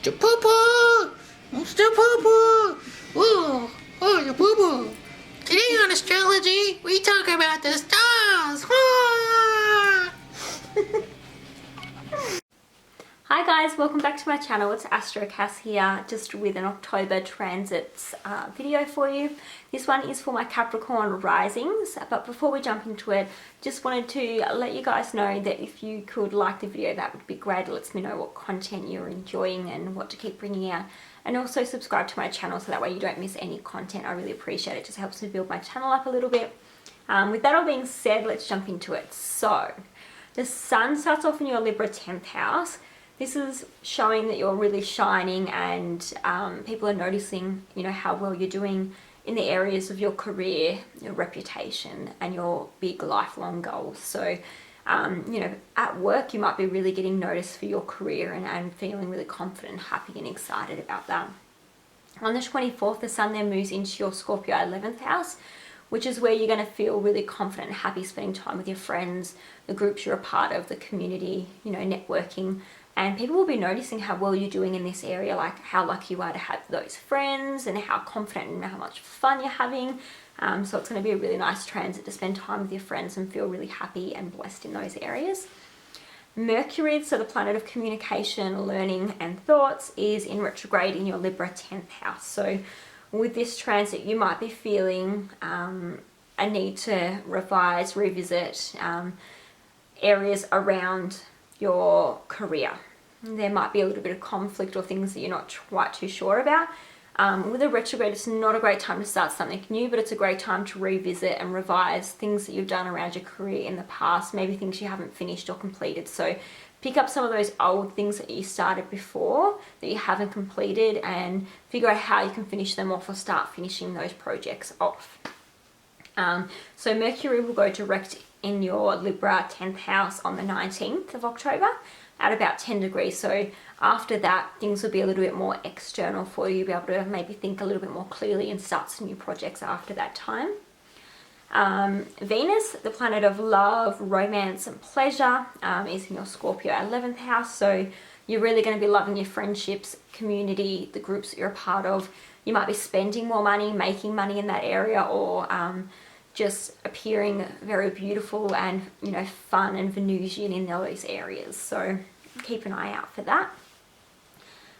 Mr. Poo-Poo! Mr. Poo-Poo! Whoa! Oh, your Poo-Poo! Today on astrology, we talk about the stars! Hi guys, welcome back to my channel. It's AstroCass here, just with an October transits video for you. This one is for my Capricorn risings, but before we jump into it, just wanted to let you guys know that if you could like the video, that would be great. It lets me know what content you're enjoying and what to keep bringing out. And also subscribe to my channel so that way you don't miss any content. I really appreciate it. It just helps me build my channel up a little bit. With that all being said, let's jump into it. So, the sun starts off in your Libra 10th house. This is showing that you're really shining and people are noticing, you know, how well you're doing in the areas of your career, your reputation, and your big lifelong goals. So, you know, at work, you might be really getting noticed for your career and feeling really confident, happy, and excited about that. On the 24th, the sun then moves into your Scorpio 11th house, which is where you're going to feel really confident and happy spending time with your friends, the groups you're a part of, the community, you know, networking. And people will be noticing how well you're doing in this area, like how lucky you are to have those friends and how confident and how much fun you're having. So it's going to be a really nice transit to spend time with your friends and feel really happy and blessed in those areas. Mercury, so the planet of communication, learning and thoughts, is in retrograde in your Libra 10th house. So with this transit, you might be feeling a need to revise, revisit areas around your career. There might be a little bit of conflict or things that you're not quite too sure about. With a retrograde, it's not a great time to start something new, but it's a great time to revisit and revise things that you've done around your career in the past, maybe things you haven't finished or completed. So pick up some of those old things that you started before that you haven't completed and figure out how you can finish them off or start finishing those projects off. So Mercury will go direct in your Libra 10th house on the 19th of October at about 10 degrees. So after that, things will be a little bit more external for you. You'll be able to maybe think a little bit more clearly and start some new projects after that time. Venus, the planet of love, romance, and pleasure, is in your Scorpio 11th house. So you're really going to be loving your friendships, community, the groups that you're a part of. You might be spending more money, making money in that area, or just appearing very beautiful and, you know, fun and Venusian in those areas. So keep an eye out for that.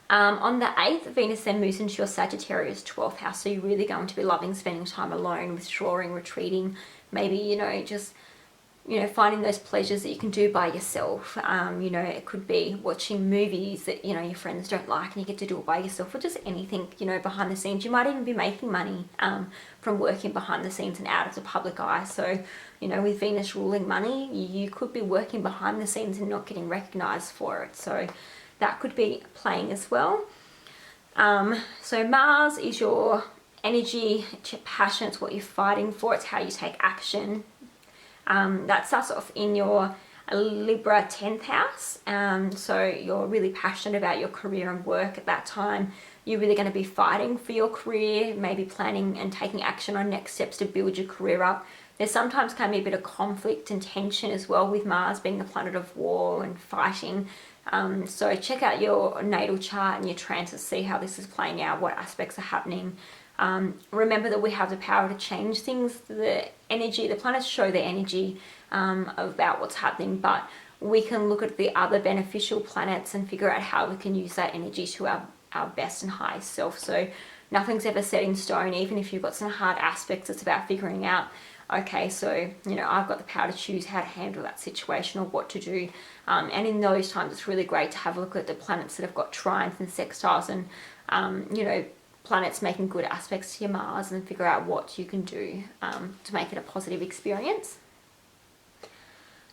On the 8th, Venus then moves into your Sagittarius 12th house. So you're really going to be loving spending time alone, withdrawing, retreating, maybe, you know, just, you know, finding those pleasures that you can do by yourself. You know, it could be watching movies that, you know, your friends don't like and you get to do it by yourself, or just anything, you know, behind the scenes. You might even be making money from working behind the scenes and out of the public eye. So, you know, with Venus ruling money, you could be working behind the scenes and not getting recognized for it. So that could be playing as well. So Mars is your energy, it's your passion, it's what you're fighting for, it's how you take action. That starts off in your Libra 10th house. So you're really passionate about your career and work at that time. You're really going to be fighting for your career, maybe planning and taking action on next steps to build your career up. There sometimes can be a bit of conflict and tension as well, with Mars being the planet of war and fighting. So check out your natal chart and your transits, see how this is playing out, what aspects are happening. Remember that we have the power to change things. The energy, the planets show the energy about what's happening, but we can look at the other beneficial planets and figure out how we can use that energy to our best and highest self. So nothing's ever set in stone. Even if you've got some hard aspects, it's about figuring out, okay, so, you know, I've got the power to choose how to handle that situation or what to do. And in those times, it's really great to have a look at the planets that have got trines and sextiles and, you know, planets making good aspects to your Mars, and figure out what you can do to make it a positive experience.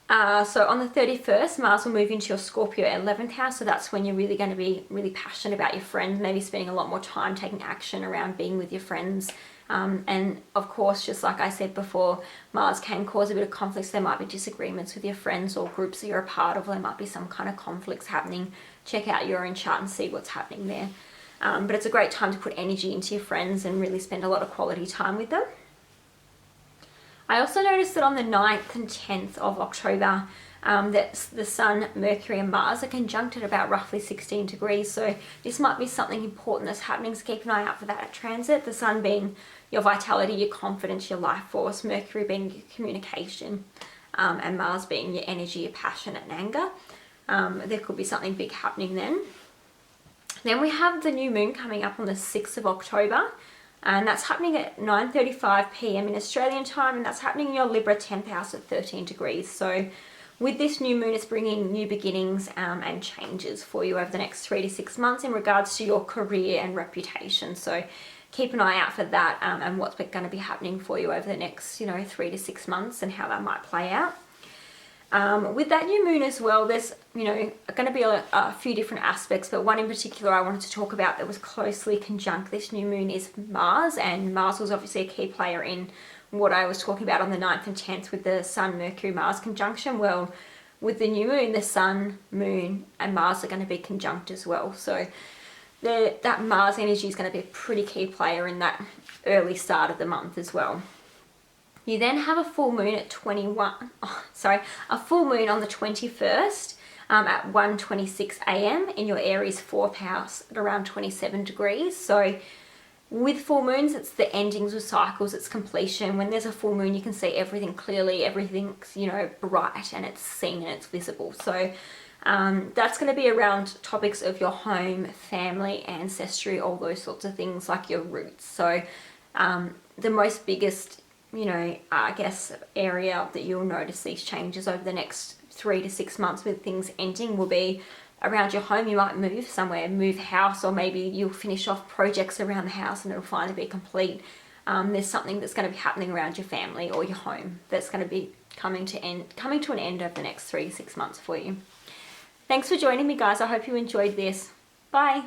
So on the 31st, Mars will move into your Scorpio 11th house. So that's when you're really going to be really passionate about your friends, maybe spending a lot more time taking action around being with your friends. And of course, just like I said before, Mars can cause a bit of conflicts. There might be disagreements with your friends or groups that you're a part of. There might be some kind of conflicts happening. Check out your own chart and see what's happening there. But it's a great time to put energy into your friends and really spend a lot of quality time with them. I also noticed that on the 9th and 10th of October, that the Sun, Mercury and Mars are conjunct at about roughly 16 degrees. So this might be something important that's happening, so keep an eye out for that at transit. The Sun being your vitality, your confidence, your life force, Mercury being your communication, and Mars being your energy, your passion and anger. There could be something big happening then. Then we have the new moon coming up on the 6th of October. And that's happening at 9:35 p.m. in Australian time, and that's happening in your Libra 10th house at 13 degrees. So with this new moon, it's bringing new beginnings and changes for you over the next 3 to 6 months in regards to your career and reputation. So keep an eye out for that and what's going to be happening for you over the next 3 to 6 months and how that might play out. With that new moon as well, there's going to be a few different aspects, but one in particular I wanted to talk about that was closely conjunct this new moon is Mars, and Mars was obviously a key player in what I was talking about on the 9th and 10th with the Sun, Mercury, Mars conjunction. Well, with the new moon, the Sun, Moon and Mars are going to be conjunct as well. So that Mars energy is going to be a pretty key player in that early start of the month as well. You then have a full moon at a full moon on the 21st at 1:26 a.m. in your Aries 4th house at around 27 degrees. So with full moons, it's the endings of cycles, it's completion. When there's a full moon, you can see everything clearly, everything's, bright and it's seen and it's visible. So that's going to be around topics of your home, family, ancestry, all those sorts of things, like your roots. So the most biggest I guess area that you'll notice these changes over the next 3 to 6 months with things ending will be around your home. You might move somewhere, move house, or maybe you'll finish off projects around the house and it'll finally be complete. There's something that's going to be happening around your family or your home that's going to be coming to an end over the next 3 to 6 months for you. Thanks for joining me, guys. I hope you enjoyed this. Bye.